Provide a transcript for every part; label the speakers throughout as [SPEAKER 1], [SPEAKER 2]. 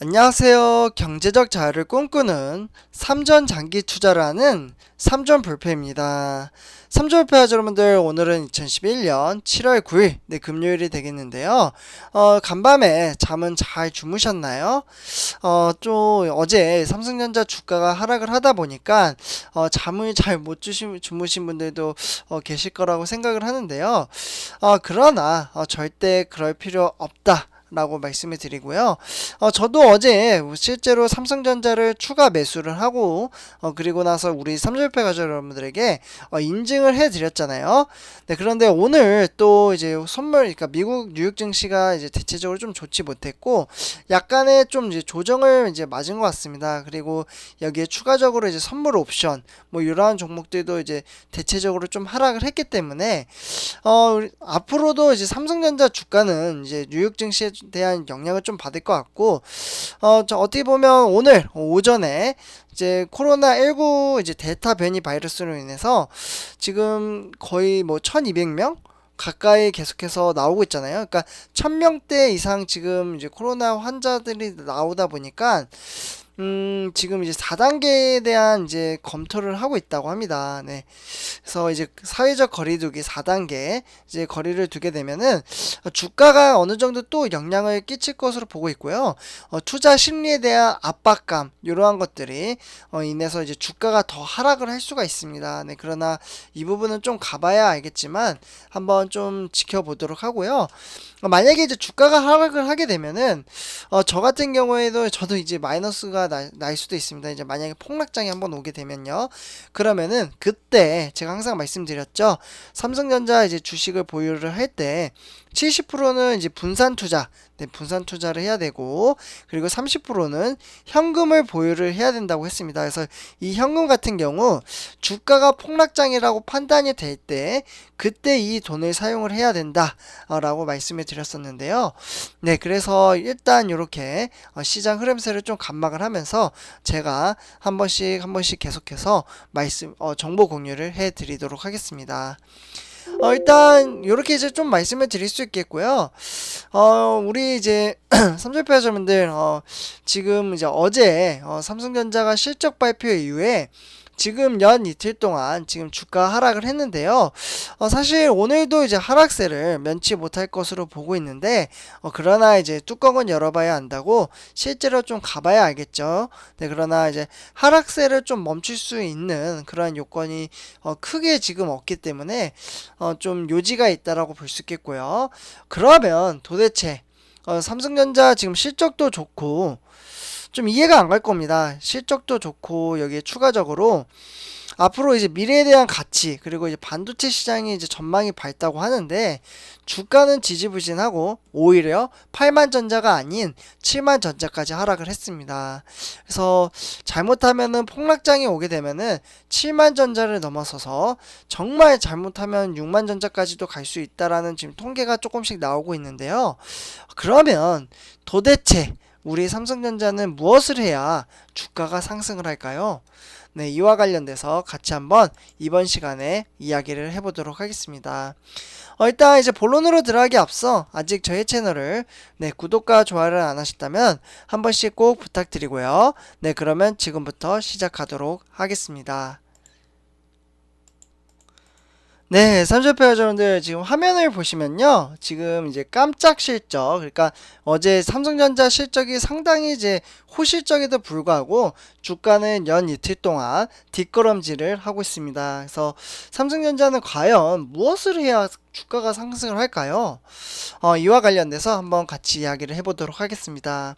[SPEAKER 1] 안녕하세요. 경제적 자유를 꿈꾸는 삼전 장기 투자를 하는 삼전 불패입니다. 삼전 불패 여러분들, 오늘은 2011년 7월 9일 금요일이 되겠는데요. 간밤에 잠은 잘 주무셨나요? 좀 어제 삼성전자 주가가 하락을 하다 보니까 잠을 잘 못 주무신 분들도 계실 거라고 생각을 하는데요. 그러나 절대 그럴 필요 없다 라고 말씀을 드리고요. 저도 어제 실제로 삼성전자를 추가 매수를 하고 그리고 나서 우리 삼성협회 가족 여러분들에게 인증을 해드렸잖아요. 네, 그런데 오늘 또 이제 선물, 그러니까 미국 뉴욕 증시가 이제 대체적으로 좀 좋지 못했고 약간의 좀 이제 조정을 이제 맞은 것 같습니다. 그리고 여기에 추가적으로 이제 선물 옵션 뭐 이러한 종목들도 이제 대체적으로 좀 하락을 했기 때문에 앞으로도 이제 삼성전자 주가는 이제 뉴욕 증시에 대한 영향을 좀 받을 것 같고, 저 어떻게 보면 오늘 오전에 이제 코로나19 이제 델타 변이 바이러스로 인해서 지금 거의 뭐 1200명? 가까이 계속해서 나오고 있잖아요. 그러니까 1000명대 이상 지금 이제 코로나 환자들이 나오다 보니까 지금 이제 4단계에 대한 이제 검토를 하고 있다고 합니다. 네. 그래서 이제 사회적 거리두기 4단계 이제 거리를 두게 되면은 주가가 어느 정도 또 영향을 끼칠 것으로 보고 있고요. 투자 심리에 대한 압박감 이러한 것들이 인해서 이제 주가가 더 하락을 할 수가 있습니다. 네. 그러나 이 부분은 좀 가봐야 알겠지만 한번 좀 지켜보도록 하고요. 만약에 이제 주가가 하락을 하게 되면은 저 같은 경우에도 저도 이제 마이너스가 날 수도 있습니다. 이제 만약에 폭락장이 한번 오게 되면요. 그러면은 그때 제가 항상 말씀드렸죠. 삼성전자 이제 주식을 보유를 할 때 70%는 이제 분산 투자, 네, 분산 투자를 해야 되고, 그리고 30%는 현금을 보유를 해야 된다고 했습니다. 그래서 이 현금 같은 경우 주가가 폭락장이라고 판단이 될 때 그때 이 돈을 사용을 해야 된다라고 말씀을 드렸었는데요. 네, 그래서 일단 이렇게 시장 흐름세를 좀 감막을 하면서 제가 한 번씩 계속해서 정보 공유를 해드리도록 하겠습니다. 일단 이렇게 이제 좀 말씀을 드릴 수 있겠고요. 우리 이제 삼성패자분들 지금 이제 어제 삼성전자가 실적 발표 이후에 지금 연 이틀 동안 지금 주가 하락을 했는데요. 사실 오늘도 이제 하락세를 면치 못할 것으로 보고 있는데, 그러나 이제 뚜껑은 열어봐야 한다고 실제로 좀 가봐야 알겠죠. 네, 그러나 이제 하락세를 좀 멈출 수 있는 그러한 요건이 크게 지금 없기 때문에 좀 요지가 있다라고 볼 수 있겠고요. 그러면 도대체 삼성전자 지금 실적도 좋고 좀 이해가 안 갈 겁니다. 실적도 좋고 여기에 추가적으로 앞으로 이제 미래에 대한 가치 그리고 이제 반도체 시장이 이제 전망이 밝다고 하는데 주가는 지지부진하고 오히려 8만 전자가 아닌 7만 전자까지 하락을 했습니다. 그래서 잘못하면은 폭락장이 오게 되면은 7만 전자를 넘어서서 정말 잘못하면 6만 전자까지도 갈 수 있다라는 지금 통계가 조금씩 나오고 있는데요. 그러면 도대체 우리 삼성전자는 무엇을 해야 주가가 상승을 할까요? 네, 이와 관련돼서 같이 한번 이번 시간에 이야기를 해보도록 하겠습니다. 일단 이제 본론으로 들어가기 앞서 아직 저희 채널을 구독과 좋아요를 안 하셨다면 한 번씩 꼭 부탁드리고요. 네, 그러면 지금부터 시작하도록 하겠습니다. 네, 삼성표 여러분들 지금 화면을 보시면요. 지금 이제 깜짝 실적, 그러니까 어제 삼성전자 실적이 상당히 이제 호실적에도 불구하고 주가는 연 이틀 동안 뒷걸음질을 하고 있습니다. 그래서 삼성전자는 과연 무엇을 해야 주가가 상승을 할까요? 이와 관련돼서 한번 같이 이야기를 해보도록 하겠습니다.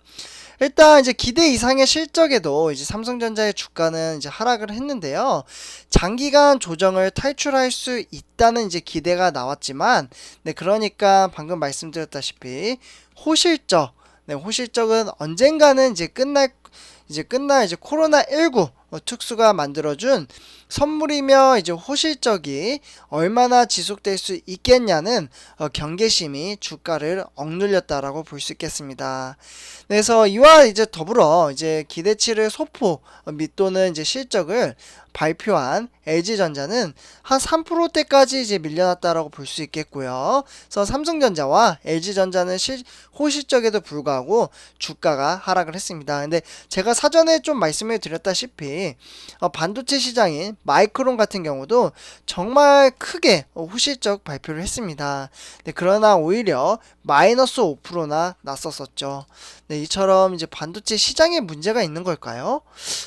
[SPEAKER 1] 일단 이제 기대 이상의 실적에도 이제 삼성전자의 주가는 이제 하락을 했는데요. 장기간 조정을 탈출할 수 있다는 이제 기대가 나왔지만, 네, 그러니까 방금 말씀드렸다시피 호실적, 네, 호실적은 언젠가는 이제 끝날 이제 코로나19 특수가 만들어준 선물이며 이제 호실적이 얼마나 지속될 수 있겠냐는 경계심이 주가를 억눌렸다라고 볼 수 있겠습니다. 그래서 이와 이제 더불어 이제 기대치를 소폭 및 또는 이제 실적을 발표한 LG전자는 한 3%대까지 이제 밀려났다라고 볼 수 있겠고요. 그래서 삼성전자와 LG전자는 호실적에도 불구하고 주가가 하락을 했습니다. 근데 제가 사전에 좀 말씀을 드렸다시피 반도체 시장인 마이크론 같은 경우도 정말 크게 호실적 발표를 했습니다. 네, 그러나 오히려 마이너스 5%나 났었었죠. 네, 이처럼 이제 반도체 시장에 문제가 있는 걸까요?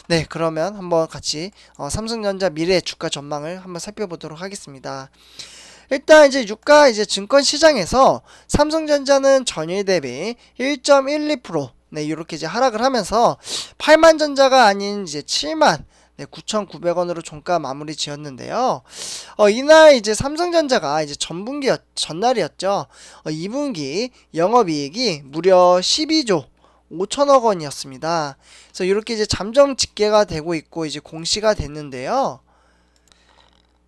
[SPEAKER 1] 네, 그러면 한번 같이 삼성전자 미래 주가 전망을 한번 살펴보도록 하겠습니다. 일단 이제 유가 이제 증권 시장에서 삼성전자는 전일 대비 1.12% 네, 이렇게 이제 하락을 하면서 8만 전자가 아닌 이제 7만 네, 9,900원으로 종가 마무리 지었는데요. 이날 이제 삼성전자가 이제 전날이었죠. 2분기 영업이익이 무려 12조 5천억 원이었습니다. 그래서 이렇게 이제 잠정 집계가 되고 있고 이제 공시가 됐는데요.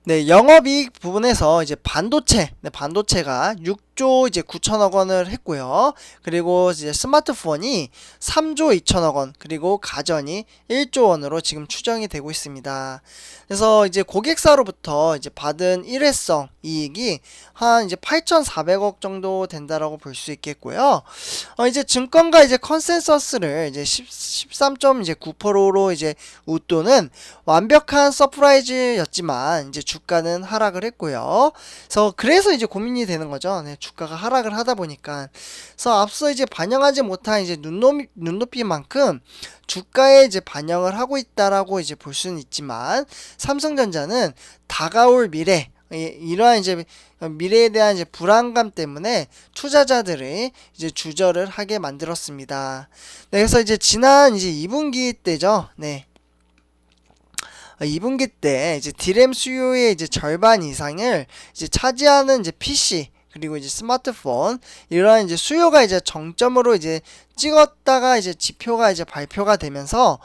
[SPEAKER 1] 네, 영업이익 부분에서 이제 반도체가 6조 이제 9천억 원을 했고요. 그리고 이제 스마트폰이 3조 2천억 원, 그리고 가전이 1조 원으로 지금 추정이 되고 있습니다. 그래서 이제 고객사로부터 이제 받은 일회성 이익이 한 이제 8,400억 정도 된다라고 볼 수 있겠고요. 이제 증권가 이제 컨센서스를 이제 13.9%로 이제 웃도는 완벽한 서프라이즈였지만 이제 주가는 하락을 했고요. 그래서 이제 고민이 되는 거죠. 네, 주가가 하락을 하다 보니까. 그래서 앞서 이제 반영하지 못한 이제 눈높이만큼 주가에 이제 반영을 하고 있다라고 이제 볼 수는 있지만 삼성전자는 다가올 미래 이러한 이제 미래에 대한 이제 불안감 때문에 투자자들이 이제 주저를 하게 만들었습니다. 네, 그래서 이제 지난 이제 2분기 때죠. 네. 2분기 때 이제 디램 수요의 이제 절반 이상을 이제 차지하는 이제 PC 그리고 이제 스마트폰 이러한 이제 수요가 이제 정점으로 이제 찍었다가 이제 지표가 이제 발표가 되면서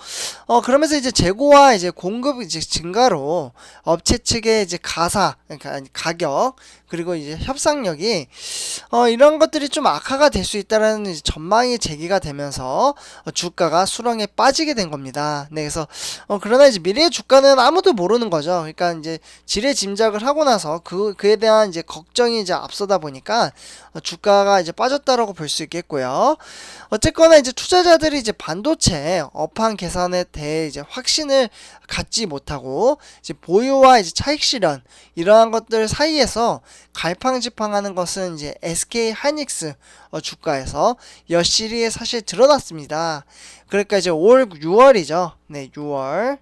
[SPEAKER 1] 그러면서 이제 재고와 이제 공급 이제 증가로 업체 측의 이제 그러니까 가격 그리고 이제 협상력이 이런 것들이 좀 악화가 될 수 있다라는 이제 전망이 제기가 되면서 주가가 수렁에 빠지게 된 겁니다. 네, 그래서 그러나 이제 미래의 주가는 아무도 모르는 거죠. 그러니까 이제 지레 짐작을 하고 나서 그에 대한 이제 걱정이 이제 앞서다 보니까 주가가 이제 빠졌다라고 볼 수 있겠고요. 어쨌거나 이제 투자자들이 이제 반도체 업황 개선에 대해 이제 확신을 갖지 못하고 이제 보유와 이제 차익 실현 이러한 것들 사이에서 갈팡질팡하는 것은 이제 SK 하이닉스 주가에서 여실히 사실 드러났습니다. 그러니까 이제 올 6월이죠. 네, 6월.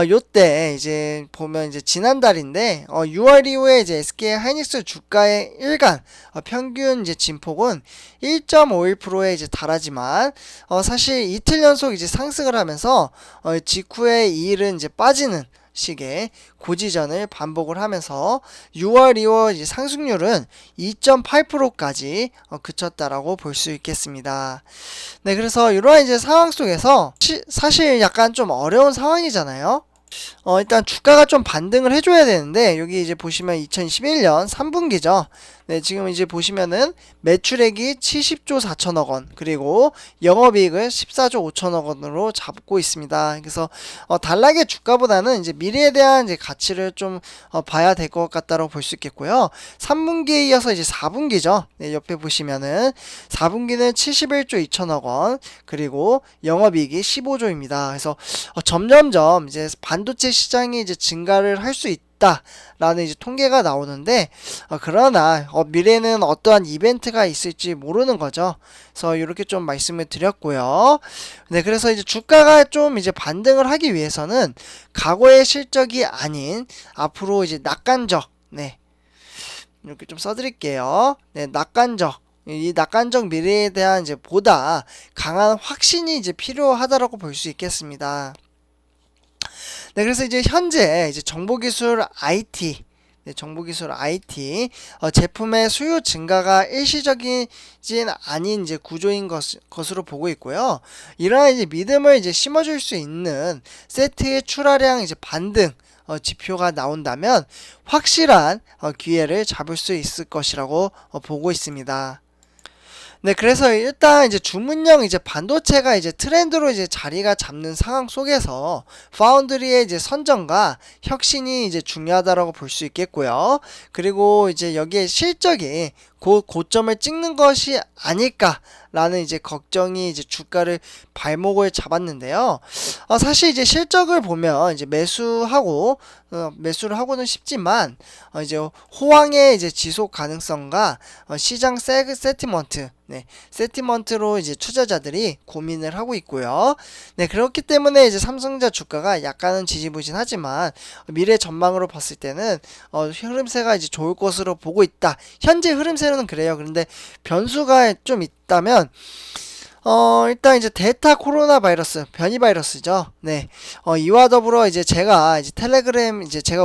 [SPEAKER 1] 요때 이제 보면 이제 지난달인데 6월 이후에 이제 SK 하이닉스 주가의 일간 평균 이제 진폭은 1.51%에 이제 달하지만 사실 이틀 연속 이제 상승을 하면서 직후에 이 일은 이제 빠지는 식의 고지전을 반복을 하면서 6월 이후 이제 상승률은 2.8%까지 그쳤다라고 볼 수 있겠습니다. 네, 그래서 이러한 이제 상황 속에서 사실 약간 좀 어려운 상황이잖아요. 일단 주가가 좀 반등을 해줘야 되는데 여기 이제 보시면 2021년 3분기죠. 네, 지금 이제 보시면은 매출액이 70조 4천억 원 그리고 영업이익을 14조 5천억 원으로 잡고 있습니다. 그래서 단락의 주가보다는 이제 미래에 대한 이제 가치를 좀 봐야 될 것 같다고 볼 수 있겠고요. 3분기에 이어서 이제 4분기죠. 네, 옆에 보시면은 4분기는 71조 2천억 원 그리고 영업이익이 15조입니다. 그래서 점점점 이제 반도체 시장이 이제 증가를 할 수 있다라는 이제 통계가 나오는데 그러나 미래에는 어떠한 이벤트가 있을지 모르는 거죠. 그래서 이렇게 좀 말씀을 드렸고요. 네, 그래서 이제 주가가 좀 이제 반등을 하기 위해서는 과거의 실적이 아닌 앞으로 이제 낙관적 네 이렇게 좀 써드릴게요. 네, 이 낙관적 미래에 대한 이제 보다 강한 확신이 이제 필요하다라고 볼 수 있겠습니다. 네, 그래서 이제 현재 이제 정보기술 IT 제품의 수요 증가가 일시적이진 아닌 이제 구조인 것으로 보고 있고요. 이러한 이제 믿음을 이제 심어줄 수 있는 세트의 출하량 이제 반등 지표가 나온다면 확실한 기회를 잡을 수 있을 것이라고 보고 있습니다. 네, 그래서 일단 이제 주문형 이제 반도체가 이제 트렌드로 이제 자리가 잡는 상황 속에서 파운드리의 이제 선정과 혁신이 이제 중요하다라고 볼 수 있겠고요. 그리고 이제 여기에 실적이 고점을 찍는 것이 아닐까라는 이제 걱정이 이제 주가를 발목을 잡았는데요. 사실 이제 실적을 보면 이제 매수를 하고는 싶지만 이제 호황의 이제 지속 가능성과 시장 세티먼트, 네, 세티먼트로 이제 투자자들이 고민을 하고 있고요. 네, 그렇기 때문에 이제 삼성전자 주가가 약간은 지지부진하지만 미래 전망으로 봤을 때는 흐름세가 이제 좋을 것으로 보고 있다. 현재 흐름세로는 그래요. 그런데 변수가 좀 있다면 일단 이제 델타 코로나 바이러스, 변이 바이러스죠. 네. 이와 더불어 이제 제가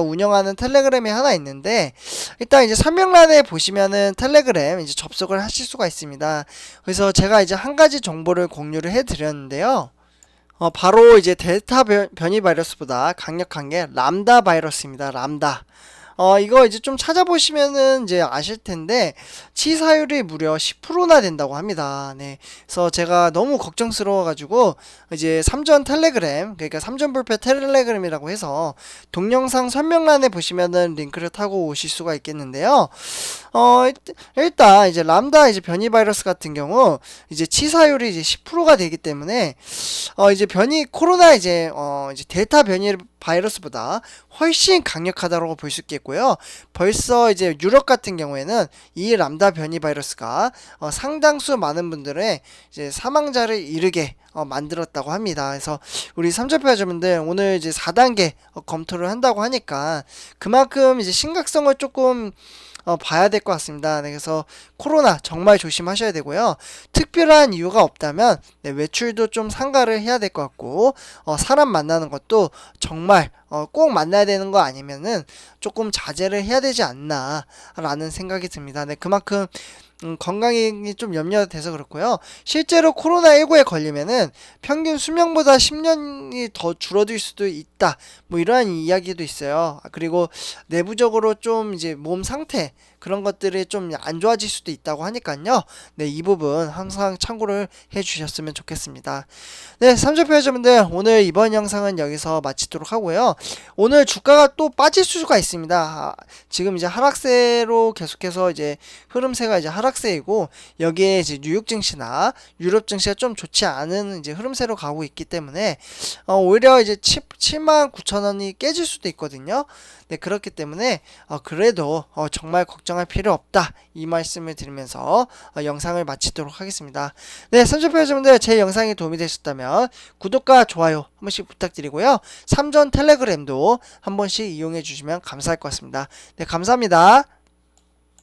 [SPEAKER 1] 운영하는 텔레그램이 하나 있는데, 일단 이제 설명란에 보시면은 텔레그램 이제 접속을 하실 수가 있습니다. 그래서 제가 이제 한 가지 정보를 공유를 해 드렸는데요. 바로 이제 델타 변이 바이러스보다 강력한 게 람다 바이러스입니다. 람다. 이거 이제 좀 찾아보시면은 이제 아실 텐데, 치사율이 무려 10%나 된다고 합니다. 네. 그래서 제가 너무 걱정스러워가지고, 이제 삼전 텔레그램, 그러니까 삼전 불패 텔레그램이라고 해서, 동영상 설명란에 보시면은 링크를 타고 오실 수가 있겠는데요. 일단 이제 람다 이제 변이 바이러스 같은 경우, 이제 치사율이 이제 10%가 되기 때문에, 이제 코로나 이제 델타 변이 바이러스보다 훨씬 강력하다고 볼 수 있겠고요. 벌써 이제 유럽 같은 경우에는 이 람다 변이 바이러스가 상당수 많은 분들의 이제 사망자를 이르게 만들었다고 합니다. 그래서 우리 삼천표자분들 오늘 이제 4단계 검토를 한다고 하니까 그만큼 이제 심각성을 조금 봐야 될 것 같습니다. 네, 그래서 코로나 정말 조심하셔야 되고요. 특별한 이유가 없다면 네, 외출도 좀 삼가를 해야 될 것 같고 사람 만나는 것도 정말 꼭 만나야 되는 거 아니면은 조금 자제를 해야 되지 않나 라는 생각이 듭니다. 네, 그만큼 건강이 좀 염려돼서 그렇고요. 실제로 코로나19에 걸리면은 평균 수명보다 10년이 더 줄어들 수도 있다. 뭐 이러한 이야기도 있어요. 그리고 내부적으로 좀 이제 몸 상태 그런 것들이 좀 안 좋아질 수도 있다고 하니까요. 네, 이 부분 항상 참고를 해 주셨으면 좋겠습니다. 네, 삼촌표자분들 오늘 이번 영상은 여기서 마치도록 하고요. 오늘 주가가 또 빠질 수가 있습니다. 지금 이제 하락세로 계속해서 이제 흐름세가 이제 하락세이고 여기에 이제 뉴욕 증시나 유럽 증시가 좀 좋지 않은 이제 흐름세로 가고 있기 때문에 오히려 이제 79,000원이 깨질 수도 있거든요. 네, 그렇기 때문에 그래도 정말 걱정할 필요 없다 이 말씀을 드리면서 영상을 마치도록 하겠습니다. 네, 삼촌표자분들 제 영상이 도움이 되셨다면 구독과 좋아요 한 번씩 부탁드리고요. 삼전 텔레그램도 한 번씩 이용해 주시면 감사할 것 같습니다. 네, 감사합니다.